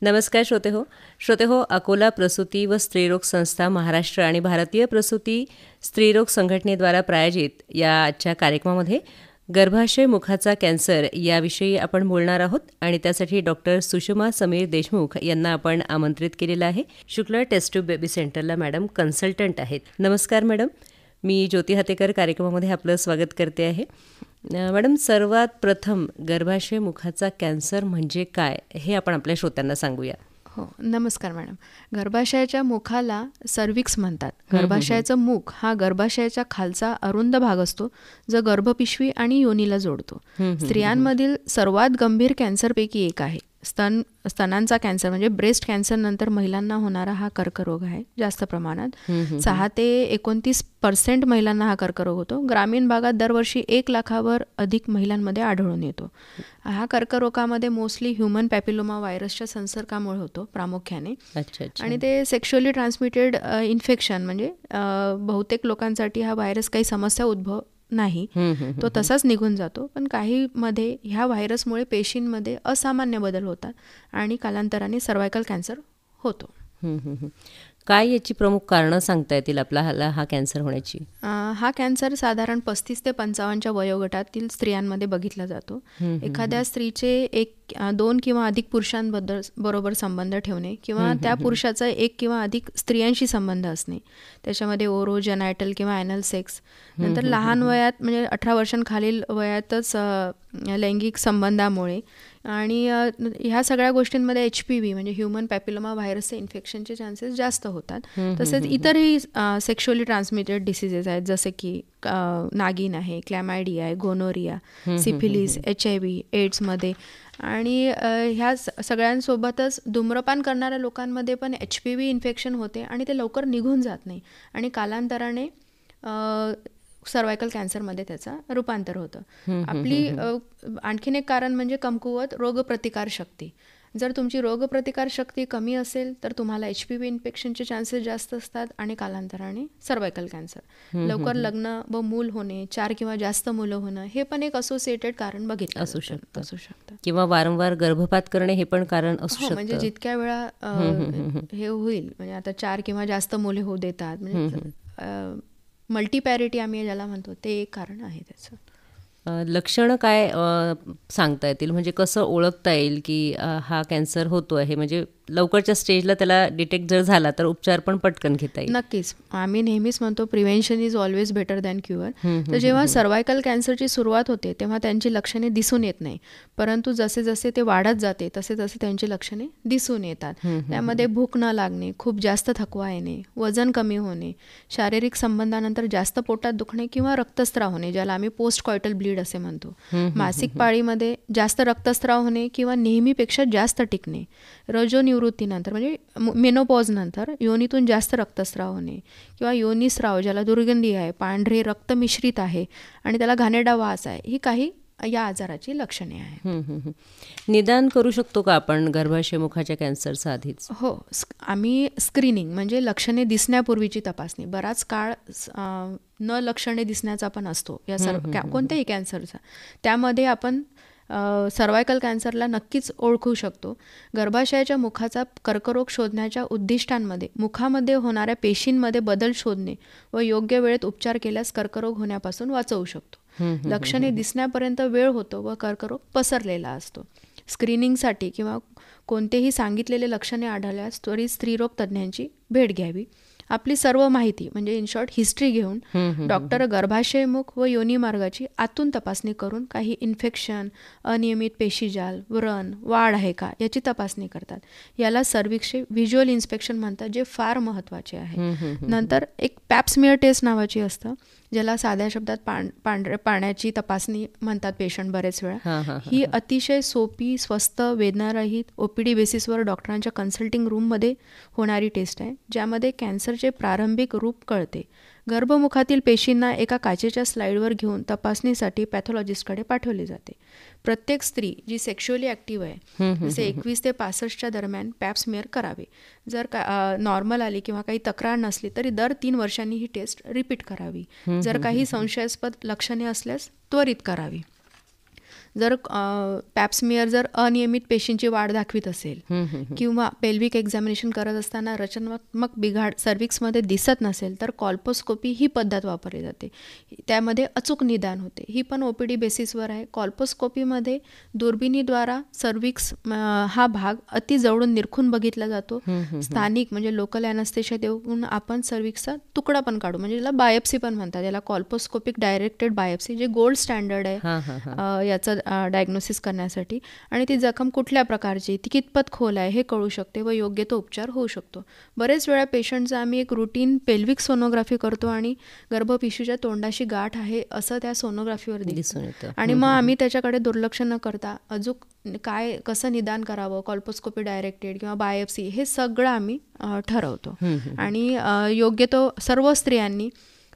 नमस्कार श्रोते हो, अकोला प्रसूती व स्त्रीरोग संस्था महाराष्ट्र आणि भारतीय प्रसूती स्त्रीरोग संघटनेद्वारा प्रायोजित या आजच्या कार्यक्रमामध्ये गर्भाशय मुखाचा कॅन्सर याविषयी आपण बोलणार आहोत आणि त्यासाठी डॉक्टर सुषमा समीर देशमुख यांना आपण आमंत्रित केलेलं आहे. शुक्ला टेस्ट ट्यूब बेबी सेंटरला मॅडम कन्सल्टंट आहेत. नमस्कार मॅडम, मी ज्योती हातेकर कार्यक्रमामध्ये आपलं स्वागत करते आहे. मॅडम, सर्वात प्रथम गर्भाशय मुखाचा कॅन्सर म्हणजे काय हे आपण आपल्या श्रोत्यांना सांगूया. हो, नमस्कार मॅडम. गर्भाशयाच्या मुखाला सर्विक्स म्हणतात. गर्भाशयाचं मुख हा गर्भाशयाच्या खालचा अरुंद भाग असतो जो गर्भपिशवी आणि योनीला जोडतो. स्त्रियांमधील सर्वात गंभीर कॅन्सरपैकी एक आहे. स्तनांचा कॅन्सर म्हणजे ब्रेस्ट कॅन्सर नंतर महिलांना होणारा हा कर्करोग आहे. जास्त प्रमाणात 6 ते 29% महिलांना हा कर्करोग होतो. ग्रामीण भागात दरवर्षी 1 लाखावर अधिक महिलांमध्ये आढळून येतो. हा कर्करोगामध्ये मोस्टली ह्युमन पॅपिलोमा व्हायरसच्या संसर्गामुळे होतो प्रामुख्याने. आणि ते सेक्शुअली ट्रान्समिटेड इन्फेक्शन म्हणजे बहुतेक लोकांसाठी हा व्हायरस काही समस्या उद्भव नाही, तो तसाच निघून जातो. पण काही मध्ये ह्या व्हायरसमुळे पेशींमध्ये असामान्य बदल होतात आणि कालांतराने सर्वायकल कॅन्सर होतो. काय याची प्रमुख कारणं सांगता येतील आपल्याला हा कॅन्सर होण्याची? हा कॅन्सर साधारण 35 ते 55 वयोगटातील स्त्रियांमध्ये बघितला जातो. एखाद्या स्त्रीचे 2 किंवा अधिक पुरुषांबरोबर संबंध ठेवणे किंवा त्या पुरुषाचा 1 किंवा अधिक स्त्रियांशी संबंध असणे, त्याच्यामध्ये ओरो जेनायटल किंवा ॲनल सेक्स, नंतर लहान वयात म्हणजे 18 वर्षांखालील वयातच लैंगिक संबंधामुळे आणि ह्या सगळ्या गोष्टींमध्ये HPV म्हणजे ह्युमन पॅपिलोमा व्हायरसचे इन्फेक्शनचे चान्सेस जास्त होतात. तसेच इतरही सेक्शुअली ट्रान्समिटेड डिसीजेस आहेत जसे की नागिन आहे, क्लॅमायडिया आहे, गोनोरिया, सिफिलिस, HIV, एड्समध्ये. आणि ह्या सगळ्यांसोबतच धूम्रपान करणाऱ्या लोकांमध्ये पण HPV इन्फेक्शन होते आणि ते लवकर निघून जात नाही आणि कालांतराने सर्वायकल कॅन्सरमध्ये त्याचा रूपांतर होतं. आपली आणखीन एक कारण म्हणजे कमकुवत रोगप्रतिकारशक्ती. जर तुमची रोगप्रतिकारशक्ती कमी असेल तर तुम्हाला HPV इन्फेक्शनचे चान्सेस जास्त असतात आणि कालांतराने सर्वायकल कॅन्सर. लवकर लग्न व मूल होणे, 4 किंवा जास्त मुलं होणं हे पण एक असोसिएटेड कारण बघितलं असू शकतं. किंवा वारंवार गर्भपात करणे हे पण कारण असू शकतं. म्हणजे जितक्या वेळा हे होईल, म्हणजे आता 4 किंवा जास्त मुले होऊ देतात, म्हणजे मल्टीपॅरिटी आम्ही ज्याला म्हणतो, ते एक कारण आहे त्याचं. लक्षणं काय सांगता येतील, म्हणजे कसं ओळखता येईल की हा कॅन्सर होतो आहे? म्हणजे लवकरच्या स्टेजला त्याला डिटेक्ट जर झाला तर उपचार पण पटकन घेता येईल. नक्कीच. आम्ही नेहमीच म्हणतो prevention is always better than cure. तर जेव्हा सर्वायकल कॅन्सरची सुरुवात होते तेव्हा त्यांची लक्षणे दिसून येत नाही, परंतु जसे जसे ते वाढत जाते तसे तसे त्यांची लक्षणे दिसून येतात. त्यामध्ये भूक न लागणे, खूप जास्त थकवा येणे, वजन कमी होणे, शारीरिक संबंधानंतर जास्त पोटात दुखणे किंवा रक्तस्राव होणे, ज्याला आम्ही पोस्ट कॉयटल ब्लीड असे म्हणतो. मासिक पाळीमध्ये जास्त रक्तस्राव होणे किंवा नेहमीपेक्षा जास्त टिकणे, रजोनिवृत्तीनंतर म्हणजे मेनोपॉज नंतर योनीतून जास्त रक्तस्राव होणे किंवा योनीस्राव ज्याला दुर्गंधी आहे, पांढरे रक्त मिश्रित आहे आणि त्याला घाणेरडा वास आहे, ही काही या आजाराची लक्षणे आहेत. निदान करू शकतो का आपण गर्भाशय मुखाच्या कॅन्सरचं आधीच? हो, आम्ही स्क्रीनिंग म्हणजे लक्षणे दिसण्यापूर्वीची तपासणी, बराच काळ न लक्षणे दिसण्याचा पण असतो या सर्व कोणत्याही कॅन्सरचा, त्यामध्ये आपण सर्वायकल कॅन्सरला नक्कीच ओळखू शकतो. गर्भाशयाच्या मुखाचा कर्करोग शोधण्याच्या उद्दिष्टांमध्ये मुखामध्ये होणाऱ्या पेशींमध्ये बदल शोधणे व योग्य वेळेत उपचार केल्यास कर्करोग होण्यापासून वाचवू शकतो. लक्षणे दिसण्यापर्यंत वेळ होतो व कर्करोग पसरलेला असतो. स्क्रीनिंगसाठी किंवा कोणतेही सांगितलेले लक्षणे आढळल्यास त्वरित स्त्रीरोग तज्ज्ञांची भेट घ्यावी. आपली सर्व माहिती म्हणजे इन शॉर्ट हिस्ट्री घेऊन डॉक्टर गर्भाशय मुख व योनी मार्गाची आतून तपासणी करून काही इन्फेक्शन, अनियमित पेशीजाल, व्रण, वाढ आहे का याची तपासणी करतात. याला सर्व्हिक्सचे व्हिज्युअल इन्स्पेक्शन म्हणतात, जे फार महत्त्वाचे आहे. नंतर एक पॅप्समियर टेस्ट नावाची असतं, ज्याला साध्या शब्दात पांढऱ्या पाण्याची तपासणी म्हणतात पेशंट बरेच वेळा. ही अतिशय सोपी, स्वस्त, वेदनारहित OPD बेसिसवर डॉक्टरांच्या कन्सल्टिंग रूममध्ये होणारी टेस्ट आहे, ज्यामध्ये कॅन्सरचे प्रारंभिक रूप कळते. गर्भमुखातील पेशींना एका काचेच्या स्लाईडवर घेऊन तपासणीसाठी पॅथॉलॉजिस्टकडे पाठवले जाते. प्रत्येक स्त्री जी सेक्शुअली ॲक्टिव्ह आहे, जसे 21 ते 65च्या दरम्यान पॅप्समियर करावे. जर नॉर्मल आली किंवा काही तक्रार नसली तरी दर 3 वर्षांनी ही टेस्ट रिपीट करावी. जर काही संशयास्पद लक्षणे असल्यास त्वरित करावी. जर पॅप्समियर जर अनियमित पेशींची वाढ दाखवित असेल किंवा पेल्विक एक्झामिनेशन करत असताना रचनात्मक बिघाड सर्व्हिक्समध्ये दिसत नसेल तर कॉल्पोस्कोपी ही पद्धत वापरली जाते. त्यामध्ये अचूक निदान होते. ही पण OPD बेसिसवर आहे. कॉल्पोस्कोपीमध्ये दुर्बिणीद्वारा सर्व्हिक्स हा भाग अति जवळून निरखून बघितला जातो. स्थानिक म्हणजे लोकल ॲनेस्थेशिया देऊन आपण सर्व्हिक्सचा तुकडा पण काढू, म्हणजे याला बायोप्सी पण म्हणतात. याला कॉल्पोस्कोपिक डायरेक्टेड बायोप्सी जे गोल्ड स्टँडर्ड आहे याचं डायग्नोसिस करण्यासाठी. आणि ती जखम कुठल्या प्रकारची, ती कितपत खोल आहे हे कळू शकते व योग्य तो उपचार होऊ शकतो. बरेच वेळा पेशंटचा आम्ही एक रुटीन पेल्विक सोनोग्राफी करतो आणि गर्भपिशवीच्या तोंडाशी गाठ आहे असं त्या सोनोग्राफीवर दिसून येतं आणि मग आम्ही त्याच्याकडे दुर्लक्ष न करता अजून काय कसं निदान करावं, कॉल्पोस्कोपी डायरेक्टेड किंवा बायोप्सी हे सगळं आम्ही ठरवतो. आणि योग्य तो सर्व स्त्रियांनी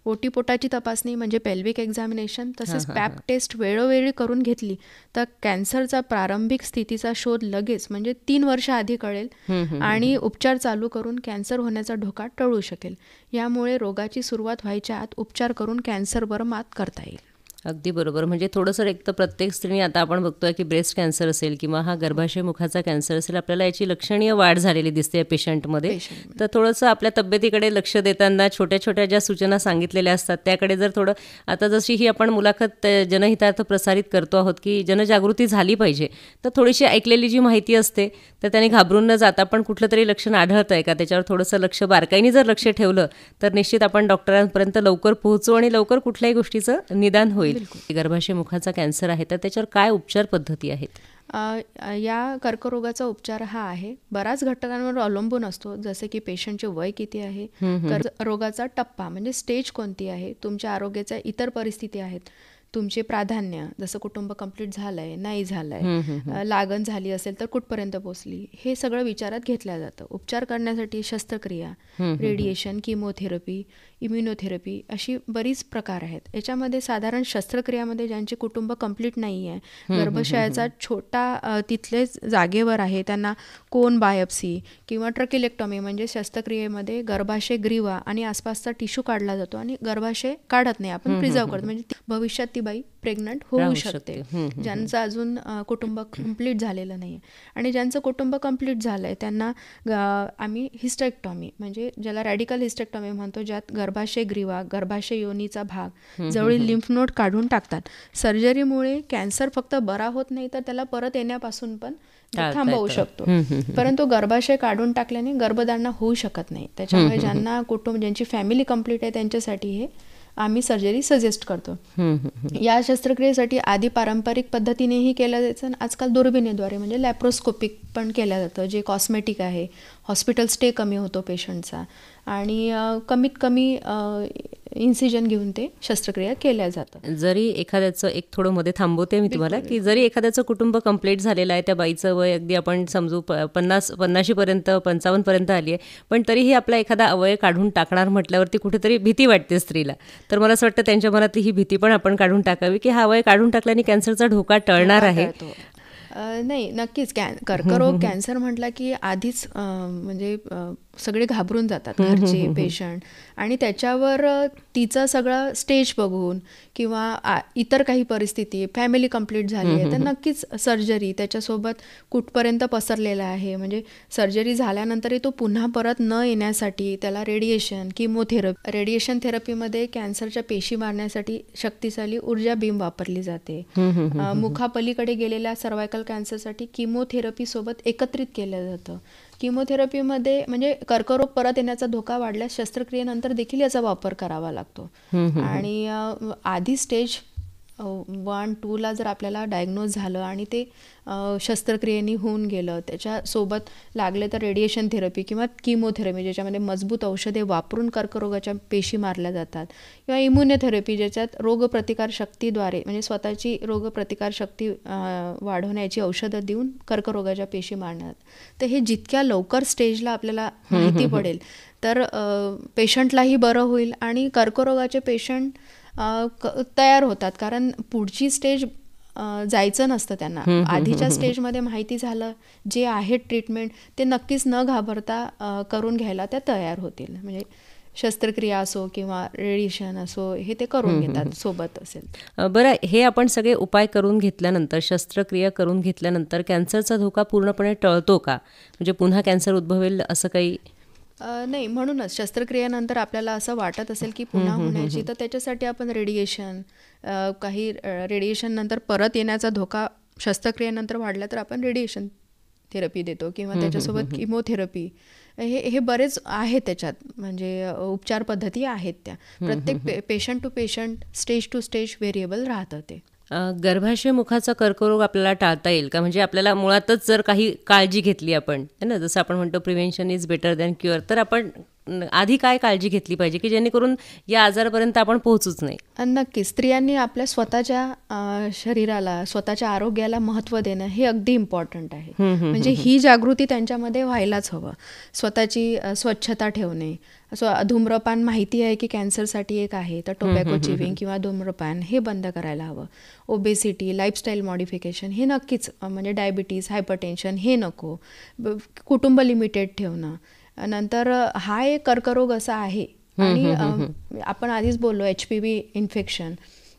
ओटीपोटाची तपासणी म्हणजे पेल्विक एक्झामिनेशन तसेच पॅप टेस्ट वेळोवेळी करून घेतली तर कॅन्सरचा प्रारंभिक स्थितीचा शोध लगेच म्हणजे 3 वर्ष आधी कळेल आणि उपचार चालू करून कॅन्सर होण्याचा धोका टळू शकेल. यामुळे रोगाची सुरुवात व्हायच्या आत उपचार करून कॅन्सरवर मात करता येईल. अगदी बरोबर. म्हणजे थोडंसं एक तर प्रत्येक स्त्रीने आता आपण बघतोय की ब्रेस्ट कॅन्सर असेल किंवा हा गर्भाशय मुखाचा कॅन्सर असेल, आपल्याला याची लक्षणीय वाढ झालेली दिसते या पेशंटमध्ये. तर थोडंसं आपल्या तब्येतीकडे लक्ष देताना छोट्या छोट्या ज्या सूचना सांगितलेल्या असतात त्याकडे जर थोडं, आता जशी ही आपण मुलाखत जनहितार्थ प्रसारित करतो आहोत की जनजागृती झाली पाहिजे, तर थोडीशी ऐकलेली जी माहिती असते तर त्याने घाबरून न जाता आपण कुठलं तरी लक्षण आढळतं आहे का त्याच्यावर थोडंसं लक्ष बारकाईने जर लक्ष ठेवलं तर निश्चित आपण डॉक्टरांपर्यंत लवकर पोहोचू आणि लवकर कुठल्याही गोष्टीचं निदान होईल. गर्भाशय मुखाचा कॅन्सर आहे तर त्याच्यावर काय उपचार पद्धती आहेत? या कर्करोगाचा उपचार हा आहे बऱ्याच घटकांवर अवलंबून असतो, जसे की पेशंटचे वय किती आहे, कर्करोगाचा टप्पा म्हणजे स्टेज कोणती आहे, तुमच्या आरोग्याच्या इतर परिस्थिती आहेत, तुमचे प्राधान्य जसं कुटुंब कंप्लीट झालंय नाही झालंय, लागण झाली असेल तर कुठपर्यंत पोहोचली, हे सगळं विचारात घेतलं जातं. उपचार करण्यासाठी शस्त्रक्रिया, रेडिएशन, किमोथेरपी, इम्युनोथेरपी अशी बरीच प्रकार आहेत. याच्यामध्ये साधारण शस्त्रक्रियामध्ये ज्यांचे कुटुंब कंप्लीट नाही आहे, गर्भाशयाचा छोटा तिथलेच जागेवर आहे, त्यांना कोन बायोप्सी किंवा ट्रकिलेक्टॉमी म्हणजे शस्त्रक्रियेमध्ये गर्भाशय ग्रीवा आणि आसपासचा टिश्यू काढला जातो आणि गर्भाशय काढत नाही, आपण प्रिझर्व करतो, म्हणजे भविष्यात ती बाई प्रेग्नंट होऊ शकते ज्यांचं अजून कुटुंब कंप्लीट झालेलं नाही. आणि ज्यांचं कुटुंब कंप्लीट झालंय त्यांना आम्ही हिस्टेक्टॉमी म्हणजे ज्याला रॅडिकल हिस्टेक्टॉमी म्हणतो, ज्यात गर्भाशय ग्रीवा, गर्भाशय योनीचा भाग, जवळील लिम्फ नोड काढून टाकतात. सर्जरीमुळे कॅन्सर फक्त बरा होत नाही तर त्याला परत येण्यापासून पण थांबवू शकतो, परंतु गर्भाशय काढून टाकल्याने गर्भधारणा होऊ शकत नाही. त्याच्यामुळे ज्यांना कुटुंब, ज्यांची फॅमिली कंप्लीट आहे त्यांच्यासाठी हे आम्ही सर्जरी सजेस्ट करतो. या शस्त्रक्रियेसाठी आधी पारंपरिक पद्धतीनेही केलं जायचं, आजकाल दुर्बिणीद्वारे म्हणजे लॅप्रोस्कोपिक पण केलं जातं, जे कॉस्मेटिक आहे. हॉस्पिटल स्टे कमी होतो पेशंटचा आणि कमीत कमी इन्सिजन घेऊन ते शस्त्रक्रिया केल्या जातं. जरी एखाद्याचं, एक थोडं मध्ये थांबवते मी तुम्हाला, की जरी एखाद्याचं कुटुंब कंप्लीट झालेलं आहे, त्या बाईचं वय अगदी आपण समजू 50-50पर्यंत 55पर्यंत आली आहे, पण तरीही आपला एखादा अवयव काढून टाकणार म्हटल्यावरती कुठेतरी भीती वाटते स्त्रीला. तर मला असं वाटतं त्यांच्या मनातली ही भीती पण आपण काढून टाकावी की हा अवयव काढून टाकल्याने कॅन्सरचा धोका टळणार आहे. नाही, नक्कीच. कर्करोग कॅन्सर म्हटला की आधीच म्हणजे सगळे घाबरून जातात घरचे पेशंट, आणि त्याच्यावर तिचं सगळं स्टेज बघून किंवा इतर काही परिस्थिती, फॅमिली कंप्लीट झाली आहे तर नक्कीच सर्जरी, त्याच्यासोबत कुठपर्यंत पसरलेला आहे, म्हणजे सर्जरी झाल्यानंतरही तो पुन्हा परत न येण्यासाठी त्याला रेडिएशन, किमोथेरपी. रेडिएशन थेरपीमध्ये कॅन्सरच्या पेशी मारण्यासाठी शक्तिशाली ऊर्जा बीम वापरली जाते. मुखापलीकडे गेलेल्या सर्वायकल कॅन्सरसाठी किमोथेरपी सोबत एकत्रित केलं जातं. किमोथेरपीमध्ये म्हणजे कर्करोग परत येण्याचा धोका वाढल्यास शस्त्रक्रियेनंतर देखील याचा वापर करावा लागतो. आणि आधी स्टेज 1-2 जर आपल्याला डायग्नोज झालं आणि ते शस्त्रक्रियेने होऊन गेलं, त्याच्यासोबत लागले तर रेडिएशन थेरपी किंवा किमोथेरपी ज्याच्यामध्ये मजबूत औषधे वापरून कर्करोगाच्या पेशी मारल्या जातात, किंवा इम्युनोथेरपी ज्याच्यात रोगप्रतिकारशक्तीद्वारे म्हणजे स्वतःची रोगप्रतिकारशक्ती वाढवण्याची औषधं देऊन कर्करोगाच्या पेशी मारण्यात. तर हे जितक्या लवकर स्टेजला आपल्याला माहिती पडेल तर पेशंटलाही बरं होईल आणि कर्करोगाचे पेशंट तयार होतात, कारण पुढची स्टेज जायचं नसतं त्यांना. आधीच्या स्टेजमध्ये माहिती झालं जे आहे ट्रीटमेंट ते नक्कीच न घाबरता करून घ्यायला त्या तयार होतील. म्हणजे शस्त्रक्रिया असो किंवा रेडिएशन असो हे ते करून घेतात सोबत असेल. बरं, हे आपण सगळे उपाय करून घेतल्यानंतर, शस्त्रक्रिया करून घेतल्यानंतर कॅन्सरचा धोका पूर्णपणे टळतो का? म्हणजे पुन्हा कॅन्सर उद्भवेल असं काही? नाही, म्हणूनच शस्त्रक्रियेनंतर आपल्याला असं वाटत असेल की पुन्हा होण्याची, तर त्याच्यासाठी आपण रेडिएशन, काही रेडिएशन नंतर परत येण्याचा धोका शस्त्रक्रियेनंतर वाढला तर आपण रेडिएशन थेरपी देतो किंवा त्याच्यासोबत किमोथेरपी. हे बरेच आहेत त्याच्यात, म्हणजे उपचार पद्धती आहेत त्या. प्रत्येक patient to patient, stage to stage variable राहतं ते. गर्भाशय मुखाचा कर्करोग आपल्याला टाळता येईल का? म्हणजे आपल्याला मुळातच जर काही काळजी घेतली आपण, है ना, जसं आपण म्हणतो prevention is better than cure, तर आपण आधी काय काळजी घेतली पाहिजे की जेणेकरून या आजारापर्यंत आपण पोहोचूच नाही? नक्कीच स्त्रियांनी आपल्या स्वतःच्या शरीराला, स्वतःच्या आरोग्याला महत्त्व देणं हे अगदी इम्पॉर्टंट आहे. म्हणजे ही जागृती त्यांच्यामध्ये व्हायलाच हवं. स्वतःची स्वच्छता ठेवणे, धूम्रपान माहिती आहे की कॅन्सरसाठी एक आहे, तर टोबॅको चिविंग किंवा धूम्रपान हे बंद करायला हवं. ओबेसिटी, लाईफस्टाईल मॉडिफिकेशन हे नक्कीच, म्हणजे डायबिटीज, हायपरटेन्शन हे नको. कुटुंब लिमिटेड ठेवणं. नंतर हा एक कर्करोग असा आहे, आणि आपण आधीच बोललो HPV इन्फेक्शन,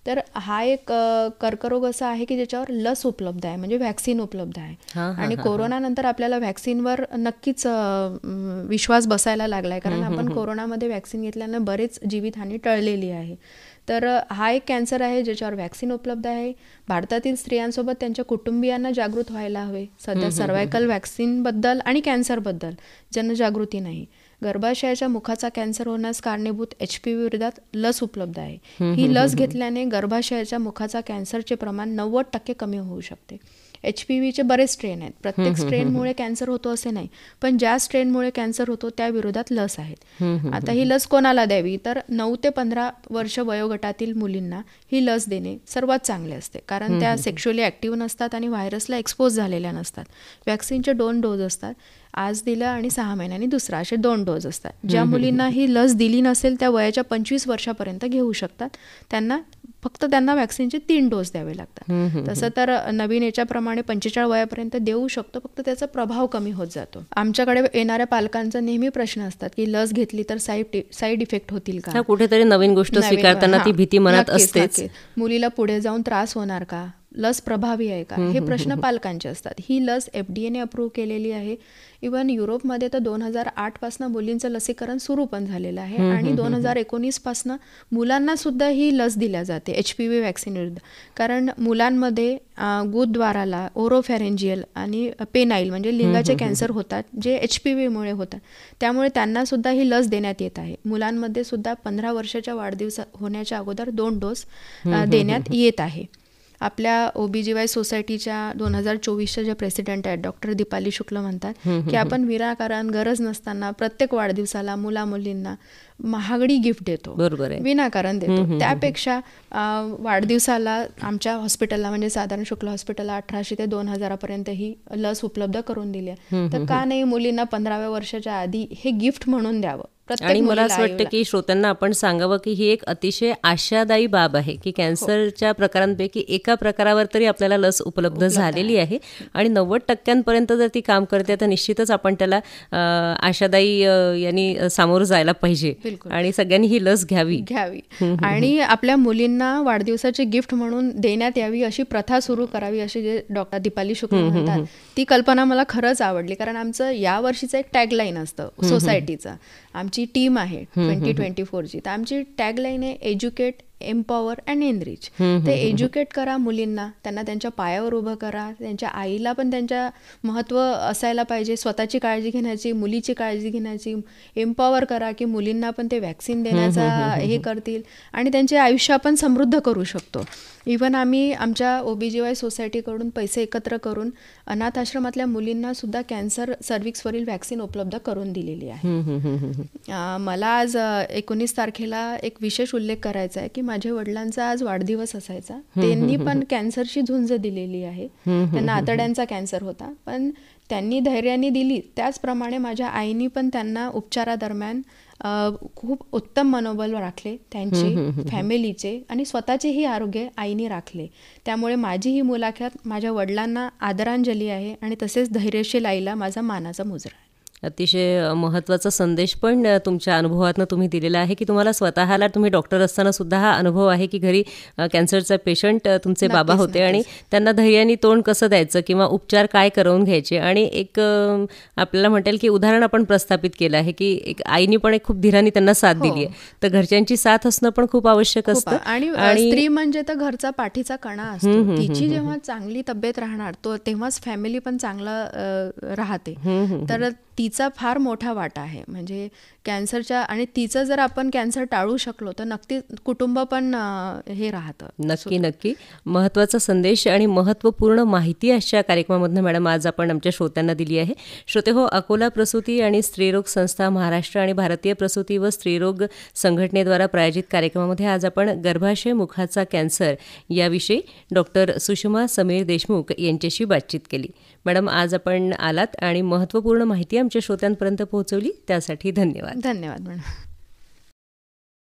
तर हा एक कर्करोग असा आहे की ज्याच्यावर लस उपलब्ध आहे, म्हणजे व्हॅक्सिन उपलब्ध आहे. आणि कोरोनानंतर आपल्याला व्हॅक्सिनवर नक्कीच विश्वास बसायला लागला आहे, कारण आपण कोरोनामध्ये व्हॅक्सिन घेतल्यानं बरेच जीवितहानी टळलेली आहे. तर हा एक कॅन्सर आहे ज्याच्यावर व्हॅक्सिन उपलब्ध आहे. भारतातील स्त्रियांसोबत त्यांच्या कुटुंबियांना जागृत व्हायला हवे. सध्या सर्वायकल व्हॅक्सिनबद्दल आणि कॅन्सरबद्दल जनजागृती नाही. गर्भाशयाच्या मुखाचा कॅन्सर होण्यास कारणीभूत HPV विरोधात लस उपलब्ध आहे. ही लस घेतल्याने गर्भाशयाच्या मुखाचा कॅन्सरचे प्रमाण 90% कमी होऊ शकते. HPVचे बरेच स्ट्रेन आहेत, प्रत्येक स्ट्रेनमुळे कॅन्सर होतो असे नाही, पण ज्या स्ट्रेनमुळे कॅन्सर होतो त्या विरोधात लस आहेत. आता ही लस कोणाला द्यावी, तर 9 ते 15 वर्ष वयोगटातील मुलींना ही लस देणे सर्वात चांगले असते, कारण त्या सेक्शुअली ॲक्टिव्ह नसतात आणि व्हायरसला एक्सपोज झालेल्या नसतात. व्हॅक्सिनचे 2 डोस असतात, आज दिलं आणि 6 महिन्यांनी दुसरा, असे 2 डोस असतात. ज्या मुलींना ही लस दिली नसेल त्या वयाच्या 25 वर्षापर्यंत घेऊ शकतात. त्यांना व्हॅक्सिनचे 3 डोस द्यावे लागतात. तसं तर नवीन याच्याप्रमाणे 45 वयापर्यंत देऊ शकतो, फक्त त्याचा प्रभाव कमी होत जातो. आमच्याकडे येणाऱ्या पालकांचा नेहमी प्रश्न असतात की लस घेतली तर साईड इफेक्ट होतील का? कुठेतरी नवीन गोष्ट स्वीकारताना ती भीती मनात असतेच. मुलीला पुढे जाऊन त्रास होणार का? लस प्रभावी आहे का? हे प्रश्न पालकांचे असतात. ही लस FDA अप्रूव्ह केलेली आहे. इव्हन युरोपमध्ये तर 2008 पासून मुलींचं लसीकरण सुरू पण झालेलं आहे, आणि 2019 पासून मुलांना सुद्धा ही लस दिल्या जाते HPV व्हॅक्सिन विरुद्ध. कारण मुलांमध्ये गुदद्वाराला, ओरोफॅरेंजियल आणि पेनाईल म्हणजे लिंगाचे कॅन्सर होतात, जे HPVमुळे होतात. त्यामुळे त्यांना सुद्धा ही लस देण्यात येत आहे. मुलांमध्ये सुद्धा 15 वर्षाच्या वाढदिवस होण्याच्या अगोदर 2 डोस देण्यात येत आहे. आपल्या OBGY सोसायटीच्या 2024च्या ज्या प्रेसिडेंट आहेत डॉक्टर दीपाली शुक्ल म्हणतात की आपण विनाकारण गरज नसताना प्रत्येक वाढदिवसाला मुला मुलींना महागडी गिफ्ट देतो, बरोबर आहे, विनाकारण देतो. त्यापेक्षा वाढदिवसाला आमच्या हॉस्पिटलला, म्हणजे साधारण शुक्ल हॉस्पिटलला 1800 ते 2000 ही लस उपलब्ध करून दिली आहे. तर का नाही मुलींना 15व्या वर्षाच्या आधी हे गिफ्ट म्हणून द्यावं? आणि मला असं वाटतं की श्रोत्यांना आपण सांगावं की ही एक अतिशय आशादायी बाब आहे की कॅन्सरच्या प्रकारांपैकी एका प्रकारावर तरी आपल्याला लस उपलब्ध झालेली आहे, आणि 90% जर ती काम करते तर निश्चितच आपण त्याला आशादायी यांनी सामोरं जायला पाहिजे आणि सगळ्यांनी ही लस घ्यावी. आणि आपल्या मुलींना वाढदिवसाचे गिफ्ट म्हणून देण्यात यावी अशी प्रथा सुरू करावी, अशी जे डॉक्टर दीपाली शुक्ल म्हणतात, ती कल्पना मला खरंच आवडली. कारण आमचं या वर्षीचं एक टॅगलाईन असतं सोसायटीचं, आमची टीम आहे 2024ची, तर आमची टॅगलाईन आहे एज्युकेट, एम्पॉवर अँड एनरिच. ते एज्युकेट करा मुलींना, त्यांना त्यांच्या पायावर उभं करा. त्यांच्या आईला पण त्यांच्या महत्त्व असायला पाहिजे, स्वतःची काळजी घेण्याची, मुलीची काळजी घेण्याची. एम्पॉवर करा की मुलींना पण ते व्हॅक्सिन देण्याचा हे करतील आणि त्यांचे आयुष्य आपण समृद्ध करू शकतो. इव्हन आम्ही आमच्या OBGY सोसायटीकडून पैसे एकत्र करून अनाथ आश्रमातल्या मुलींना सुद्धा कॅन्सर सर्व्हिक्सवरील व्हॅक्सिन उपलब्ध करून दिलेली आहे. मला आज 19 तारखेला एक विशेष उल्लेख करायचा आहे की माझ्या वडिलांचा आज वाढदिवस असायचा. त्यांनी पण कॅन्सरची झुंज दिलेली आहे. त्यांना आतड्यांचा कॅन्सर होता, पण त्यांनी धैर्याने दिली. त्याचप्रमाणे माझ्या आईनी पण त्यांना उपचारादरम्यान खूप उत्तम मनोबल राखले, त्यांचे, फॅमिलीचे आणि स्वतःचेही आरोग्य आईने राखले. त्यामुळे माझी ही मुलाखत माझ्या वडिलांना आदरांजली आहे आणि तसेच धैर्यशील आईला माझा मानाचा मुजरा आहे. अतिशय महत्त्वाचा संदेश पण तुमच्या अनुभवातनं तुम्ही दिलेला आहे की तुम्हाला स्वतःला, तुम्ही डॉक्टर असताना सुद्धा हा अनुभव आहे की घरी कॅन्सरचा पेशंट तुमचे बाबा होते आणि त्यांना धैर्याने तोंड कसं द्यायचं किंवा उपचार काय करवून घ्यायचे. आणि एक आपल्याला म्हणता येईल की उदाहरण आपण प्रस्थापित केलं आहे की एक आईनी पण एक खूप धीराने त्यांना साथ दिली आहे. तर घरच्यांची साथ असणं पण खूप आवश्यक असतं. आणि स्त्री म्हणजे तर घरचा पाठीचा कणा असतो. तिची जेव्हा चांगली तब्येत राहणार तेव्हाच फॅमिली पण चांगला राहते. तर तिचा फार मोठा वाटा आहे. म्हणजे कॅन्सरच्या, आणि तिचं जर आपण कॅन्सर टाळू शकलो तर नक्की कुटुंब पण हे राहतं. नक्की महत्त्वाचा संदेश आणि महत्त्वपूर्ण माहिती आजच्या कार्यक्रमामधून मॅडम आज आपण आमच्या श्रोत्यांना दिली आहे. श्रोते हो, अकोला प्रसूती आणि स्त्रीरोग संस्था, महाराष्ट्र आणि भारतीय प्रसूती व स्त्रीरोग संघटनेद्वारा प्रायोजित कार्यक्रमामध्ये आज आपण गर्भाशय मुखाचा कॅन्सर याविषयी डॉक्टर सुषमा समीर देशमुख यांच्याशी बातचीत केली. मॅडम, आज आपण आलात आणि महत्त्वपूर्ण माहिती आमच्या श्रोत्यांपर्यंत पोहोचवली, त्यासाठी धन्यवाद. धन्यवाद मॅडम.